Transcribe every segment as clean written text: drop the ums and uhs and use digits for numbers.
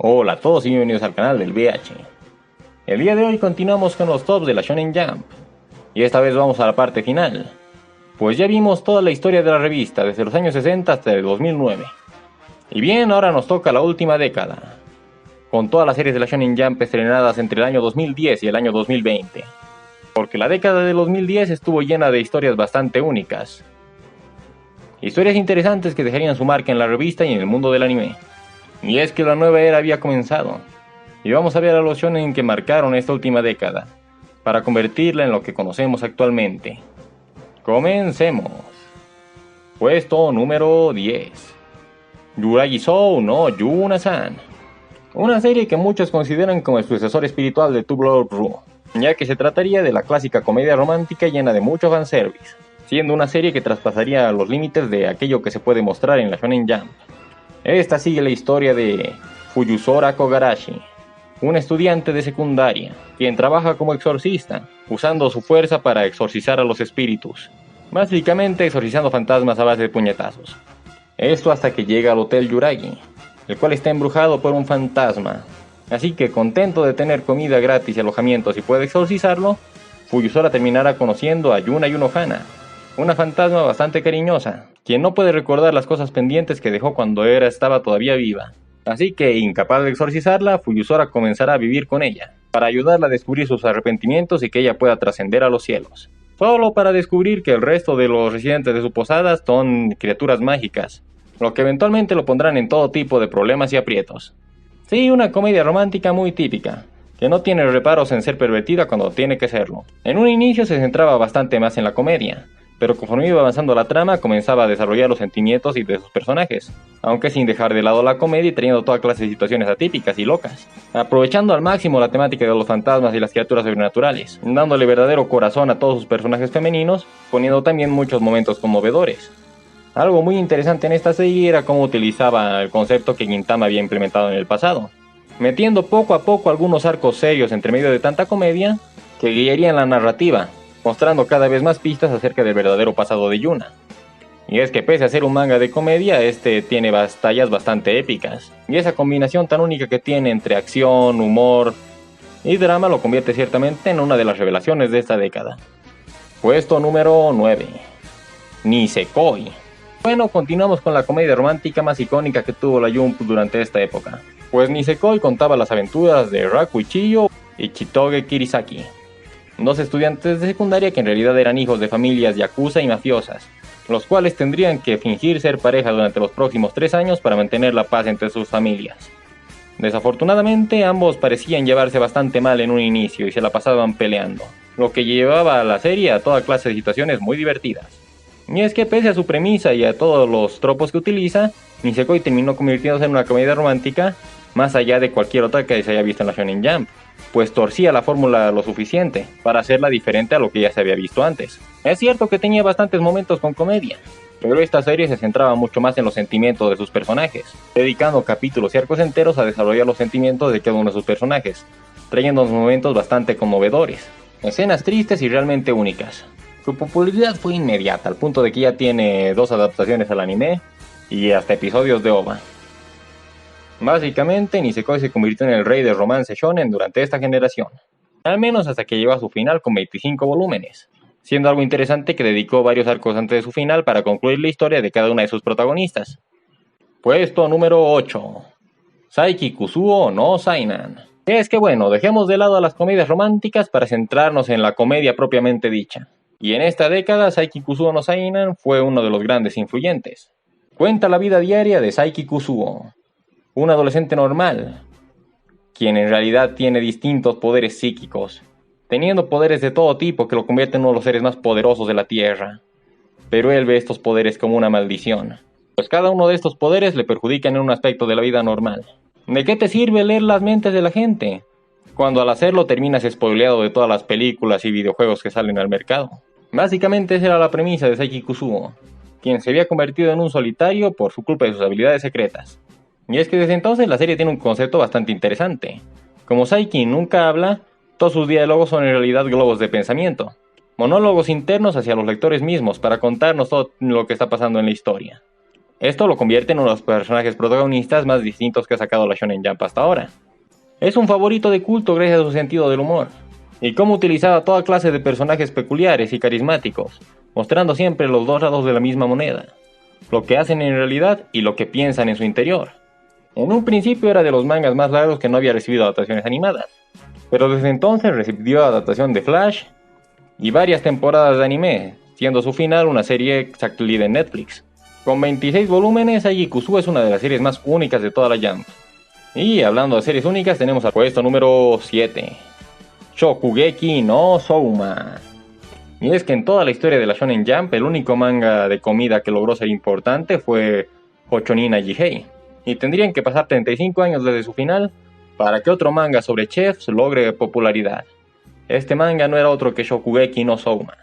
Hola a todos y bienvenidos al canal del VH. El día de hoy continuamos con los tops de la Shonen Jump. Y esta vez vamos a la parte final. Pues ya vimos toda la historia de la revista desde los años 60 hasta el 2009. Y bien, ahora nos toca la última década. Con todas las series de la Shonen Jump estrenadas entre el año 2010 y el año 2020. Porque la década de 2010 estuvo llena de historias bastante únicas. Historias interesantes que dejarían su marca en la revista y en el mundo del anime. Y es que la nueva era había comenzado, y vamos a ver a los shonen que marcaron esta última década, para convertirla en lo que conocemos actualmente. Comencemos. Puesto número 10. Yuragi-sou no Yuna-san. Una serie que muchos consideran como el sucesor espiritual de Two Blood Rule, ya que se trataría de la clásica comedia romántica llena de mucho fanservice, siendo una serie que traspasaría los límites de aquello que se puede mostrar en la Shonen Jump. Esta sigue la historia de Fuyusora Kogarashi, un estudiante de secundaria, quien trabaja como exorcista, usando su fuerza para exorcizar a los espíritus, básicamente exorcizando fantasmas a base de puñetazos. Esto hasta que llega al Hotel Yuragi, el cual está embrujado por un fantasma, así que contento de tener comida gratis y alojamiento si puede exorcizarlo, Fuyusora terminará conociendo a Yuna Yunohana, una fantasma bastante cariñosa, quien no puede recordar las cosas pendientes que dejó cuando estaba todavía viva. Así que, incapaz de exorcizarla, Fuyusora comenzará a vivir con ella, para ayudarla a descubrir sus arrepentimientos y que ella pueda trascender a los cielos. Solo para descubrir que el resto de los residentes de su posada son criaturas mágicas, lo que eventualmente lo pondrán en todo tipo de problemas y aprietos. Sí, una comedia romántica muy típica, que no tiene reparos en ser pervertida cuando tiene que serlo. En un inicio se centraba bastante más en la comedia, pero conforme iba avanzando la trama comenzaba a desarrollar los sentimientos y de sus personajes, aunque sin dejar de lado la comedia y teniendo toda clase de situaciones atípicas y locas, aprovechando al máximo la temática de los fantasmas y las criaturas sobrenaturales, dándole verdadero corazón a todos sus personajes femeninos, poniendo también muchos momentos conmovedores. Algo muy interesante en esta serie era cómo utilizaba el concepto que Gintama había implementado en el pasado, metiendo poco a poco algunos arcos serios entre medio de tanta comedia que guiarían la narrativa, mostrando cada vez más pistas acerca del verdadero pasado de Yuna. Y es que pese a ser un manga de comedia, este tiene batallas bastante épicas, y esa combinación tan única que tiene entre acción, humor y drama lo convierte ciertamente en una de las revelaciones de esta década. Puesto número 9. Nisekoi. Bueno, continuamos con la comedia romántica más icónica que tuvo la Jump durante esta época, pues Nisekoi contaba las aventuras de Raku Ichiyo y Chitoge Kirisaki, dos estudiantes de secundaria que en realidad eran hijos de familias yakuza y mafiosas, los cuales tendrían que fingir ser pareja durante los próximos 3 años para mantener la paz entre sus familias. Desafortunadamente, ambos parecían llevarse bastante mal en un inicio y se la pasaban peleando, lo que llevaba a la serie a toda clase de situaciones muy divertidas. Y es que pese a su premisa y a todos los tropos que utiliza, Nisekoi terminó convirtiéndose en una comedia romántica más allá de cualquier otra que se haya visto en la Shonen Jump, pues torcía la fórmula lo suficiente para hacerla diferente a lo que ya se había visto antes. Es cierto que tenía bastantes momentos con comedia, pero esta serie se centraba mucho más en los sentimientos de sus personajes, dedicando capítulos y arcos enteros a desarrollar los sentimientos de cada uno de sus personajes, trayendo momentos bastante conmovedores, escenas tristes y realmente únicas. Su popularidad fue inmediata, al punto de que ya tiene 2 adaptaciones al anime y hasta episodios de OVA. Básicamente, Nisekoi se convirtió en el rey del romance shonen durante esta generación, al menos hasta que llegó a su final con 25 volúmenes, siendo algo interesante que dedicó varios arcos antes de su final para concluir la historia de cada una de sus protagonistas. Puesto número 8. Saiki Kusuo no Sainan. Es que bueno, dejemos de lado a las comedias románticas para centrarnos en la comedia propiamente dicha. Y en esta década, Saiki Kusuo no Sainan fue uno de los grandes influyentes. Cuenta la vida diaria de Saiki Kusuo, un adolescente normal, quien en realidad tiene distintos poderes psíquicos, teniendo poderes de todo tipo que lo convierten en uno de los seres más poderosos de la Tierra. Pero él ve estos poderes como una maldición, pues cada uno de estos poderes le perjudican en un aspecto de la vida normal. ¿De qué te sirve leer las mentes de la gente, cuando al hacerlo terminas spoileado de todas las películas y videojuegos que salen al mercado? Básicamente esa era la premisa de Saiki Kusuo, quien se había convertido en un solitario por su culpa de sus habilidades secretas. Y es que desde entonces la serie tiene un concepto bastante interesante. Como Saiki nunca habla, todos sus diálogos son en realidad globos de pensamiento, monólogos internos hacia los lectores mismos para contarnos todo lo que está pasando en la historia. Esto lo convierte en uno de los personajes protagonistas más distintos que ha sacado la Shonen Jump hasta ahora. Es un favorito de culto gracias a su sentido del humor, y cómo utilizaba toda clase de personajes peculiares y carismáticos, mostrando siempre los dos lados de la misma moneda, lo que hacen en realidad y lo que piensan en su interior. En un principio era de los mangas más largos que no había recibido adaptaciones animadas, pero desde entonces recibió adaptación de Flash y varias temporadas de anime, siendo su final una serie exactly de Netflix. Con 26 volúmenes, Aigikusu es una de las series más únicas de toda la Jump. Y hablando de series únicas, tenemos al puesto número 7, Shokugeki no Souma. Y es que en toda la historia de la Shonen Jump, el único manga de comida que logró ser importante fue Hochonin Jihei, y tendrían que pasar 35 años desde su final para que otro manga sobre chefs logre popularidad. Este manga no era otro que Shokugeki no Souma.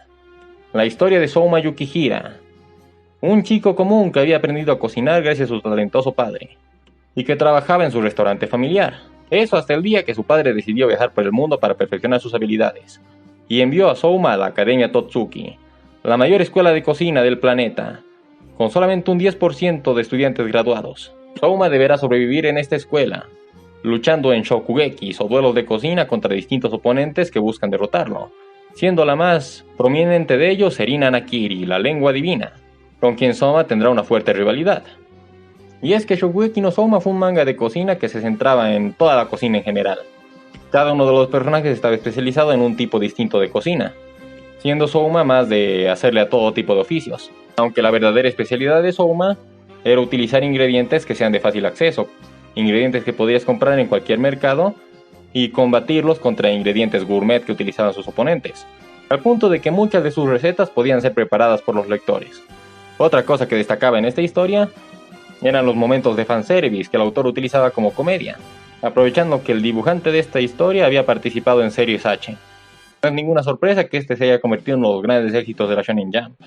La historia de Souma Yukihira, un chico común que había aprendido a cocinar gracias a su talentoso padre, y que trabajaba en su restaurante familiar. Eso hasta el día que su padre decidió viajar por el mundo para perfeccionar sus habilidades, y envió a Souma a la Academia Totsuki, la mayor escuela de cocina del planeta, con solamente un 10% de estudiantes graduados. Souma deberá sobrevivir en esta escuela, luchando en shokugekis o duelos de cocina contra distintos oponentes que buscan derrotarlo, siendo la más prominente de ellos Serina Nakiri, la lengua divina, con quien Souma tendrá una fuerte rivalidad. Y es que Shokugeki no Souma fue un manga de cocina que se centraba en toda la cocina en general. Cada uno de los personajes estaba especializado en un tipo distinto de cocina, siendo Souma más de hacerle a todo tipo de oficios, aunque la verdadera especialidad de Souma era utilizar ingredientes que sean de fácil acceso, ingredientes que podrías comprar en cualquier mercado y combatirlos contra ingredientes gourmet que utilizaban sus oponentes, al punto de que muchas de sus recetas podían ser preparadas por los lectores. Otra cosa que destacaba en esta historia eran los momentos de fanservice que el autor utilizaba como comedia, aprovechando que el dibujante de esta historia había participado en Series H. No es ninguna sorpresa que este se haya convertido en uno de los grandes éxitos de la Shonen Jump,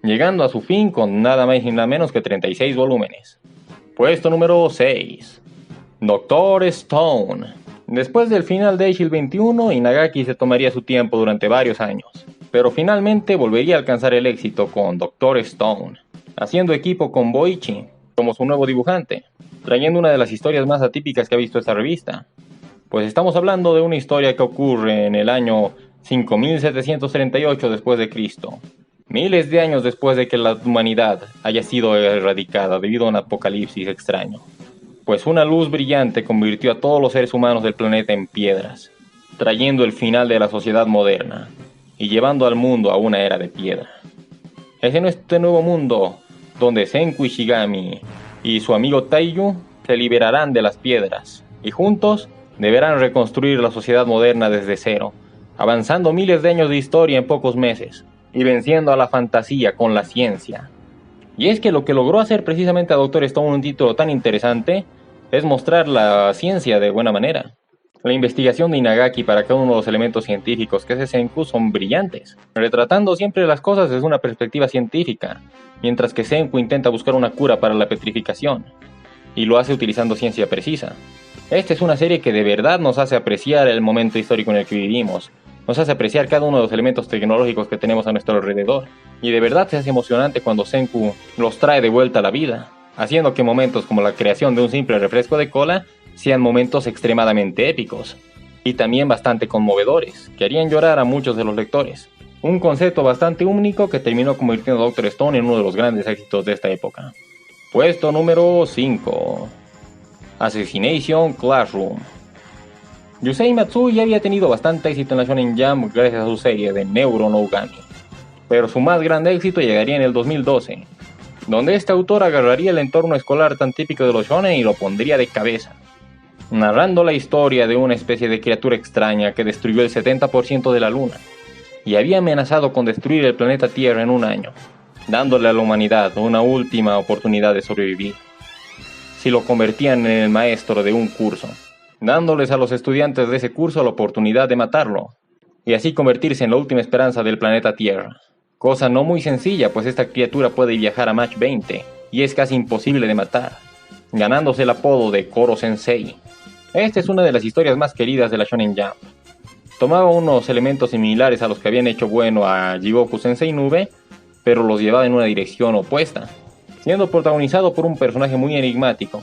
llegando a su fin con nada más y nada menos que 36 volúmenes. Puesto número 6. Dr. Stone. Después del final de Eishil 21, Inagaki se tomaría su tiempo durante varios años, pero finalmente volvería a alcanzar el éxito con Dr. Stone, haciendo equipo con Boichi como su nuevo dibujante, trayendo una de las historias más atípicas que ha visto esta revista, pues estamos hablando de una historia que ocurre en el año 5738 después de Cristo, miles de años después de que la humanidad haya sido erradicada debido a un apocalipsis extraño, pues una luz brillante convirtió a todos los seres humanos del planeta en piedras, trayendo el final de la sociedad moderna y llevando al mundo a una era de piedra. Es en este nuevo mundo donde Senku Ishigami y su amigo Taiyu se liberarán de las piedras y juntos deberán reconstruir la sociedad moderna desde cero, avanzando miles de años de historia en pocos meses y venciendo a la fantasía con la ciencia. Y es que lo que logró hacer precisamente a Dr. Stone un título tan interesante es mostrar la ciencia de buena manera. La investigación de Inagaki para cada uno de los elementos científicos que hace Senku son brillantes, retratando siempre las cosas desde una perspectiva científica, mientras que Senku intenta buscar una cura para la petrificación, y lo hace utilizando ciencia precisa. Esta es una serie que de verdad nos hace apreciar el momento histórico en el que vivimos, nos hace apreciar cada uno de los elementos tecnológicos que tenemos a nuestro alrededor, y de verdad se hace emocionante cuando Senku los trae de vuelta a la vida, haciendo que momentos como la creación de un simple refresco de cola sean momentos extremadamente épicos, y también bastante conmovedores, que harían llorar a muchos de los lectores. Un concepto bastante único que terminó convirtiendo a Dr. Stone en uno de los grandes éxitos de esta época. Puesto número 5. Assassination Classroom. Yusei Matsui ya había tenido bastante éxito en la Shonen Jump gracias a su serie de Neuro no Ugami, pero su más grande éxito llegaría en el 2012, donde este autor agarraría el entorno escolar tan típico de los shonen y lo pondría de cabeza, narrando la historia de una especie de criatura extraña que destruyó el 70% de la luna y había amenazado con destruir el planeta Tierra en un año, dándole a la humanidad una última oportunidad de sobrevivir, si lo convertían en el maestro de un curso, dándoles a los estudiantes de ese curso la oportunidad de matarlo, y así convertirse en la última esperanza del planeta Tierra. Cosa no muy sencilla, pues esta criatura puede viajar a Mach 20, y es casi imposible de matar, ganándose el apodo de Koro Sensei. Esta es una de las historias más queridas de la Shonen Jump. Tomaba unos elementos similares a los que habían hecho bueno a Jigoku Sensei Nube, pero los llevaba en una dirección opuesta. siendo protagonizado por un personaje muy enigmático,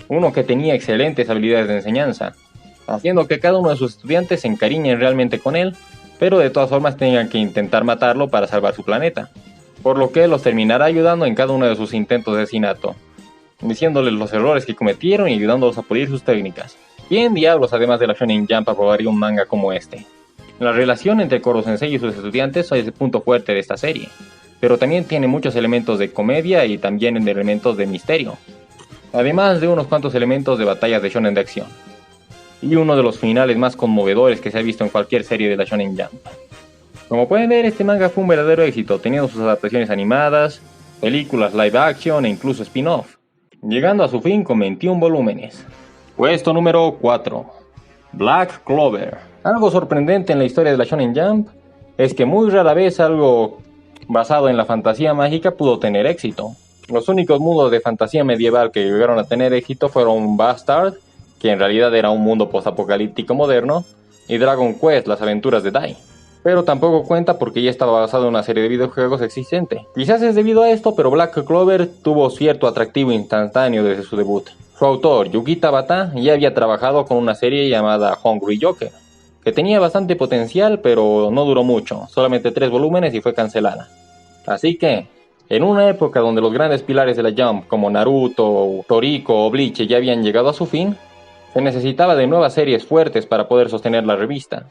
uno que tenía excelentes habilidades de enseñanza, haciendo que cada uno de sus estudiantes se encariñen realmente con él, pero de todas formas tengan que intentar matarlo para salvar su planeta, por lo que él los terminará ayudando en cada uno de sus intentos de asesinato, diciéndoles los errores que cometieron y ayudándolos a pulir sus técnicas. ¿Quién diablos, además de la Shonen Jump, aprobaría un manga como este? La relación entre Koro Sensei y sus estudiantes es el punto fuerte de esta serie, pero también tiene muchos elementos de comedia y también elementos de misterio, además de unos cuantos elementos de batallas de shonen de acción, y uno de los finales más conmovedores que se ha visto en cualquier serie de la Shonen Jump. Como pueden ver, este manga fue un verdadero éxito, teniendo sus adaptaciones animadas, películas live action e incluso spin-off, llegando a su fin con 21 volúmenes. Puesto número 4. Black Clover. Algo sorprendente en la historia de la Shonen Jump es que muy rara vez algo basado en la fantasía mágica pudo tener éxito. Los únicos mundos de fantasía medieval que llegaron a tener éxito fueron Bastard, que en realidad era un mundo postapocalíptico moderno, y Dragon Quest, las aventuras de Dai. Pero tampoco cuenta porque ya estaba basado en una serie de videojuegos existente. Quizás es debido a esto, pero Black Clover tuvo cierto atractivo instantáneo desde su debut. Su autor, Yuki Tabata, ya había trabajado con una serie llamada Hungry Joker, que tenía bastante potencial, pero no duró mucho, solamente 3 volúmenes y fue cancelada. Así que, en una época donde los grandes pilares de la Jump, como Naruto, Toriko o Bleach, ya habían llegado a su fin, se necesitaba de nuevas series fuertes para poder sostener la revista.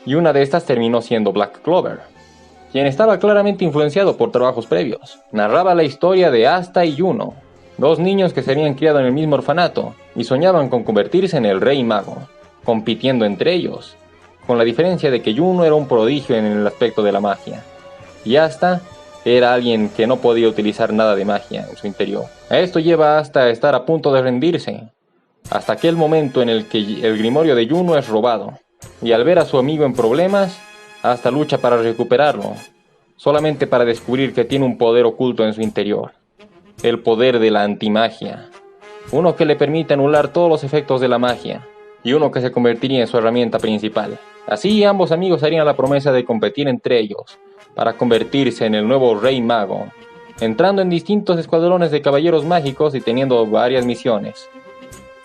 Y una de estas terminó siendo Black Clover, quien estaba claramente influenciado por trabajos previos. Narraba la historia de Asta y Juno, 2 niños que se habían criado en el mismo orfanato y soñaban con convertirse en el Rey Mago, compitiendo entre ellos, con la diferencia de que Juno era un prodigio en el aspecto de la magia, y Asta era alguien que no podía utilizar nada de magia en su interior. A esto lleva a Asta a estar a punto de rendirse, hasta aquel momento en el que el grimorio de Juno es robado, y al ver a su amigo en problemas, Asta lucha para recuperarlo, solamente para descubrir que tiene un poder oculto en su interior, el poder de la antimagia, uno que le permite anular todos los efectos de la magia, y uno que se convertiría en su herramienta principal. Así ambos amigos harían la promesa de competir entre ellos, para convertirse en el nuevo Rey Mago, entrando en distintos escuadrones de caballeros mágicos y teniendo varias misiones.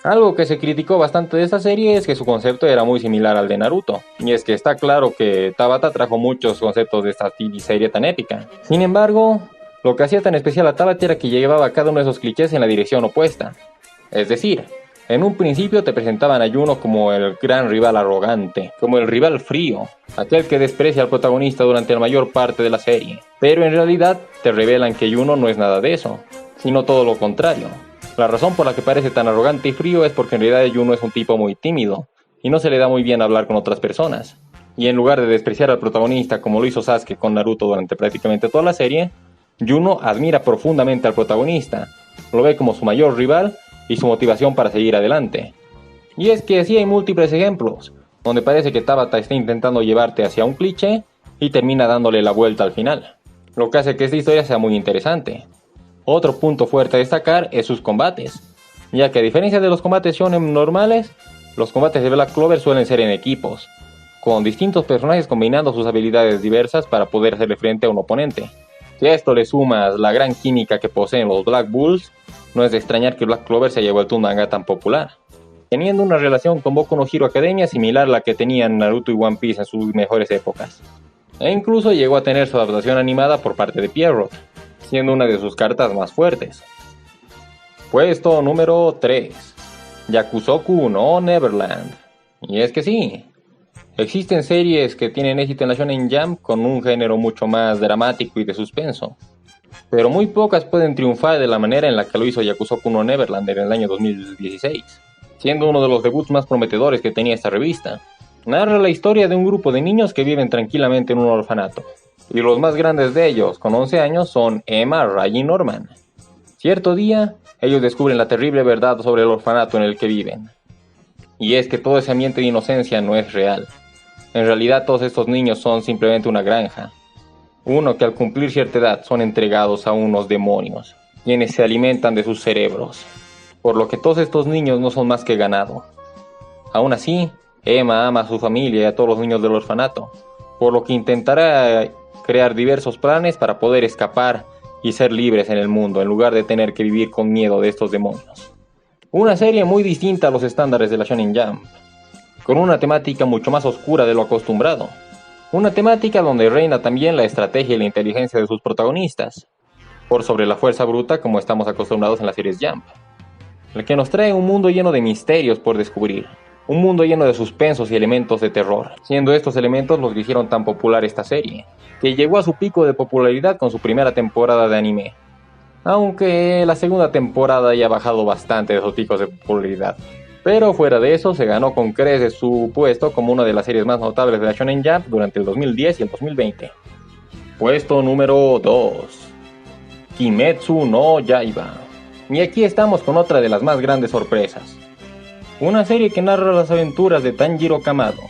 Algo que se criticó bastante de esta serie es que su concepto era muy similar al de Naruto, y es que está claro que Tabata trajo muchos conceptos de esta serie tan épica. Sin embargo, lo que hacía tan especial a Tabata era que llevaba cada uno de esos clichés en la dirección opuesta. Es decir, en un principio te presentaban a Juno como el gran rival arrogante, como el rival frío, aquel que desprecia al protagonista durante la mayor parte de la serie. Pero en realidad te revelan que Juno no es nada de eso, sino todo lo contrario. La razón por la que parece tan arrogante y frío es porque en realidad Juno es un tipo muy tímido, y no se le da muy bien hablar con otras personas. Y en lugar de despreciar al protagonista como lo hizo Sasuke con Naruto durante prácticamente toda la serie, Juno admira profundamente al protagonista, lo ve como su mayor rival y su motivación para seguir adelante. Y es que sí hay múltiples ejemplos, donde parece que Tabata está intentando llevarte hacia un cliché y termina dándole la vuelta al final, lo que hace que esta historia sea muy interesante. Otro punto fuerte a destacar es sus combates, ya que a diferencia de los combates shonen normales, los combates de Black Clover suelen ser en equipos, con distintos personajes combinando sus habilidades diversas para poder hacerle frente a un oponente. Si a esto le sumas la gran química que poseen los Black Bulls, no es de extrañar que Black Clover se haya vuelto un manga tan popular, teniendo una relación con Boku no Hero Academia similar a la que tenían Naruto y One Piece en sus mejores épocas. E incluso llegó a tener su adaptación animada por parte de Pierrot, siendo una de sus cartas más fuertes. Puesto número 3. Yakusoku no Neverland. Y es que sí, existen series que tienen éxito en la Shonen Jump con un género mucho más dramático y de suspenso, pero muy pocas pueden triunfar de la manera en la que lo hizo Yakusoku no Neverland en el año 2016, siendo uno de los debuts más prometedores que tenía esta revista. Narra la historia de un grupo de niños que viven tranquilamente en un orfanato, y los más grandes de ellos, con 11 años, son Emma, Ray y Norman. Cierto día, ellos descubren la terrible verdad sobre el orfanato en el que viven, y es que todo ese ambiente de inocencia no es real. En realidad todos estos niños son simplemente una granja, uno que al cumplir cierta edad son entregados a unos demonios, quienes se alimentan de sus cerebros, por lo que todos estos niños no son más que ganado. Aún así, Emma ama a su familia y a todos los niños del orfanato, por lo que intentará crear diversos planes para poder escapar y ser libres en el mundo en lugar de tener que vivir con miedo de estos demonios. Una serie muy distinta a los estándares de la Shonen Jump, con una temática mucho más oscura de lo acostumbrado. Una temática donde reina también la estrategia y la inteligencia de sus protagonistas, por sobre la fuerza bruta como estamos acostumbrados en las series Jump. El que nos trae un mundo lleno de misterios por descubrir, un mundo lleno de suspensos y elementos de terror, siendo estos elementos los que hicieron tan popular esta serie, que llegó a su pico de popularidad con su primera temporada de anime, aunque la segunda temporada ya ha bajado bastante de sus picos de popularidad. Pero fuera de eso, se ganó con creces su puesto como una de las series más notables de la Shonen Jump durante el 2010 y el 2020. Puesto número 2. Kimetsu no Yaiba. Y aquí estamos con otra de las más grandes sorpresas. Una serie que narra las aventuras de Tanjiro Kamado,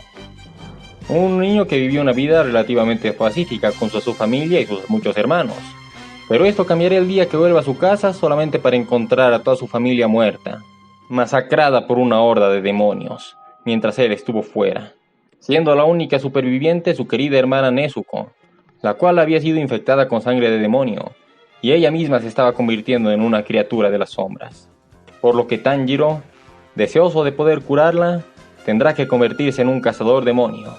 un niño que vivió una vida relativamente pacífica con su familia y sus muchos hermanos. Pero esto cambiaría el día que vuelva a su casa solamente para encontrar a toda su familia muerta, masacrada por una horda de demonios, mientras él estuvo fuera, siendo la única superviviente su querida hermana Nezuko, la cual había sido infectada con sangre de demonio, y ella misma se estaba convirtiendo en una criatura de las sombras. Por lo que Tanjiro, deseoso de poder curarla, tendrá que convertirse en un cazador demonio,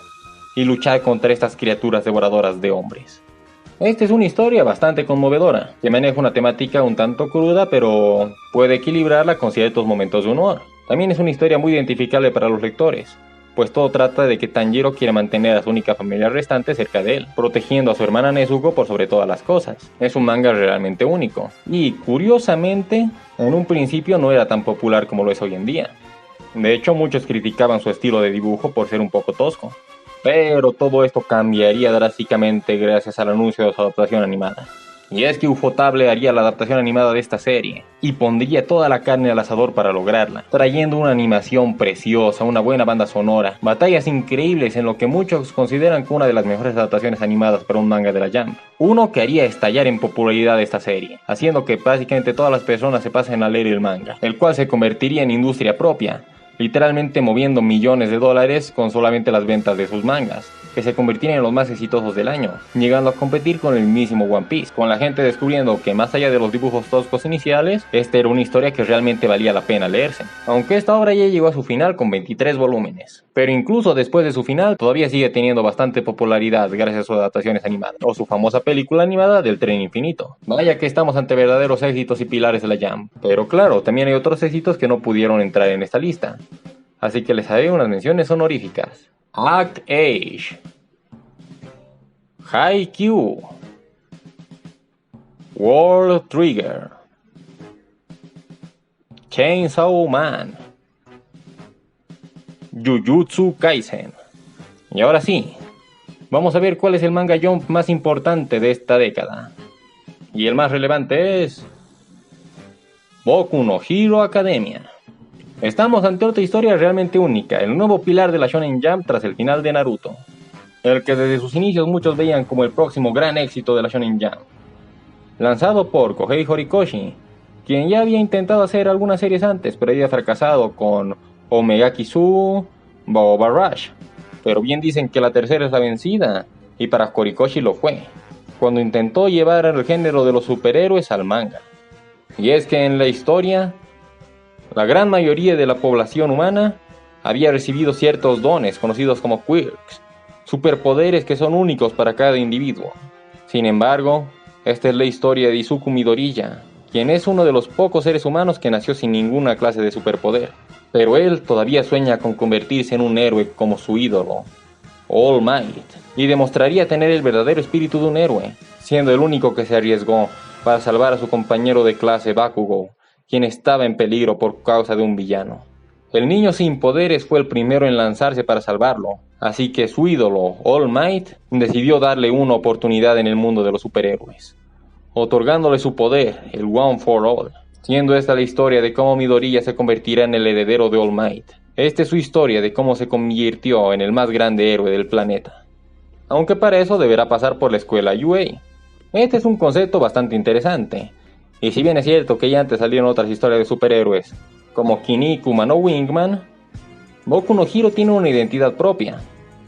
y luchar contra estas criaturas devoradoras de hombres. Esta es una historia bastante conmovedora, que maneja una temática un tanto cruda, pero puede equilibrarla con ciertos momentos de humor. También es una historia muy identificable para los lectores, pues todo trata de que Tanjiro quiere mantener a su única familia restante cerca de él, protegiendo a su hermana Nezuko por sobre todas las cosas. Es un manga realmente único, y curiosamente, en un principio no era tan popular como lo es hoy en día. De hecho, muchos criticaban su estilo de dibujo por ser un poco tosco. Pero todo esto cambiaría drásticamente gracias al anuncio de su adaptación animada. Y es que Ufotable haría la adaptación animada de esta serie, y pondría toda la carne al asador para lograrla, trayendo una animación preciosa, una buena banda sonora, batallas increíbles en lo que muchos consideran como una de las mejores adaptaciones animadas para un manga de la Jump. Uno que haría estallar en popularidad esta serie, haciendo que básicamente todas las personas se pasen a leer el manga, el cual se convertiría en industria propia, literalmente moviendo millones de dólares con solamente las ventas de sus mangas, que se convertirían en los más exitosos del año, llegando a competir con el mismo One Piece, con la gente descubriendo que más allá de los dibujos toscos iniciales, esta era una historia que realmente valía la pena leerse. Aunque esta obra ya llegó a su final con 23 volúmenes, pero incluso después de su final todavía sigue teniendo bastante popularidad gracias a sus adaptaciones animadas, o su famosa película animada del Tren Infinito. Vaya que estamos ante verdaderos éxitos y pilares de la Jump, pero claro, también hay otros éxitos que no pudieron entrar en esta lista, así que les haré unas menciones honoríficas. Act Age, Haikyuu, World Trigger, Chainsaw Man, Jujutsu Kaisen. Y ahora sí, vamos a ver cuál es el manga Jump más importante de esta década. Y el más relevante es Boku no Hero Academia. Estamos ante otra historia realmente única, el nuevo pilar de la Shonen Jump tras el final de Naruto, el que desde sus inicios muchos veían como el próximo gran éxito de la Shonen Jump. Lanzado por Kohei Horikoshi, quien ya había intentado hacer algunas series antes, pero había fracasado con Omega Kisu, Baoba Rush, pero bien dicen que la tercera es la vencida, y para Horikoshi lo fue, cuando intentó llevar el género de los superhéroes al manga. Y es que en la historia, la gran mayoría de la población humana había recibido ciertos dones conocidos como quirks, superpoderes que son únicos para cada individuo. Sin embargo, esta es la historia de Izuku Midoriya, quien es uno de los pocos seres humanos que nació sin ninguna clase de superpoder. Pero él todavía sueña con convertirse en un héroe como su ídolo, All Might, y demostraría tener el verdadero espíritu de un héroe, siendo el único que se arriesgó para salvar a su compañero de clase Bakugo, quien estaba en peligro por causa de un villano. El niño sin poderes fue el primero en lanzarse para salvarlo, así que su ídolo, All Might, decidió darle una oportunidad en el mundo de los superhéroes, otorgándole su poder, el One for All, siendo esta la historia de cómo Midoriya se convertirá en el heredero de All Might. Esta es su historia de cómo se convirtió en el más grande héroe del planeta, aunque para eso deberá pasar por la escuela UA. Este es un concepto bastante interesante, y si bien es cierto que ya antes salieron otras historias de superhéroes, como Kinnikuman no Wingman, Boku no Hero tiene una identidad propia.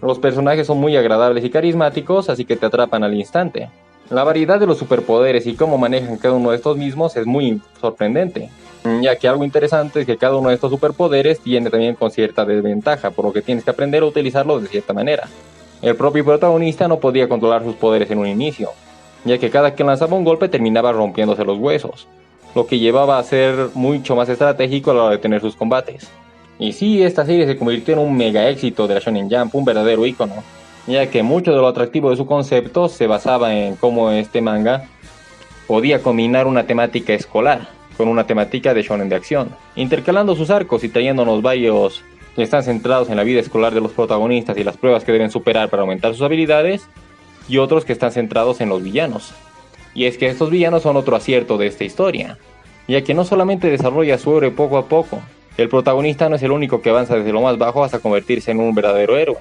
Los personajes son muy agradables y carismáticos, así que te atrapan al instante. La variedad de los superpoderes y cómo manejan cada uno de estos mismos es muy sorprendente, ya que algo interesante es que cada uno de estos superpoderes viene también con cierta desventaja, por lo que tienes que aprender a utilizarlos de cierta manera. El propio protagonista no podía controlar sus poderes en un inicio, ya que cada que lanzaba un golpe terminaba rompiéndose los huesos, lo que llevaba a ser mucho más estratégico a la hora de tener sus combates. Y sí, esta serie se convirtió en un mega éxito de la Shonen Jump, un verdadero ícono, ya que mucho de lo atractivo de su concepto se basaba en cómo este manga podía combinar una temática escolar con una temática de shonen de acción, intercalando sus arcos y trayéndonos varios que están centrados en la vida escolar de los protagonistas y las pruebas que deben superar para aumentar sus habilidades, y otros que están centrados en los villanos. Y es que estos villanos son otro acierto de esta historia, ya que no solamente desarrolla su héroe poco a poco, el protagonista no es el único que avanza desde lo más bajo hasta convertirse en un verdadero héroe,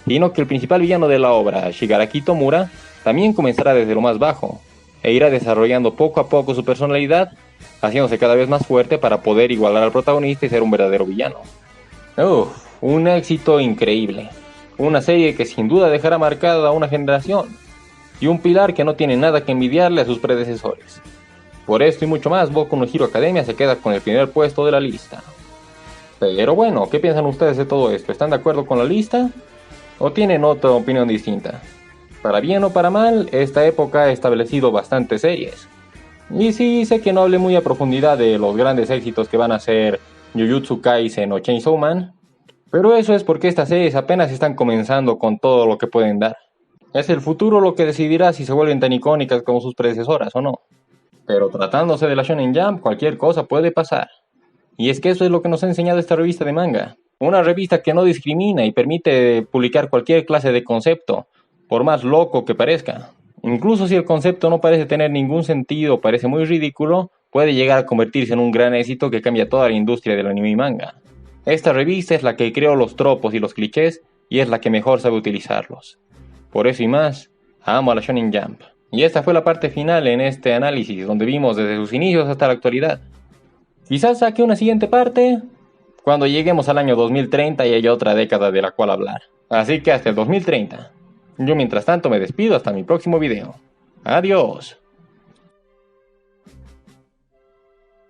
sino que el principal villano de la obra, Shigaraki Tomura, también comenzará desde lo más bajo, e irá desarrollando poco a poco su personalidad, haciéndose cada vez más fuerte para poder igualar al protagonista y ser un verdadero villano. Un éxito increíble, una serie que sin duda dejará marcada a una generación, y un pilar que no tiene nada que envidiarle a sus predecesores. Por esto y mucho más, Boku no Hero Academia se queda con el primer puesto de la lista. Pero bueno, ¿qué piensan ustedes de todo esto? ¿Están de acuerdo con la lista? ¿O tienen otra opinión distinta? Para bien o para mal, esta época ha establecido bastantes series. Y sí, sé que no hablé muy a profundidad de los grandes éxitos que van a ser Jujutsu Kaisen o Chainsaw Man, pero eso es porque estas series apenas están comenzando con todo lo que pueden dar. Es el futuro lo que decidirá si se vuelven tan icónicas como sus predecesoras o no. Pero tratándose de la Shonen Jump, cualquier cosa puede pasar. Y es que eso es lo que nos ha enseñado esta revista de manga. Una revista que no discrimina y permite publicar cualquier clase de concepto, por más loco que parezca. Incluso si el concepto no parece tener ningún sentido o parece muy ridículo, puede llegar a convertirse en un gran éxito que cambia toda la industria del anime y manga. Esta revista es la que creó los tropos y los clichés y es la que mejor sabe utilizarlos. Por eso y más, amo a la Shonen Jump. Y esta fue la parte final en este análisis, donde vimos desde sus inicios hasta la actualidad. Quizás saque una siguiente parte cuando lleguemos al año 2030 y haya otra década de la cual hablar. Así que hasta el 2030. Yo mientras tanto me despido hasta mi próximo video. Adiós.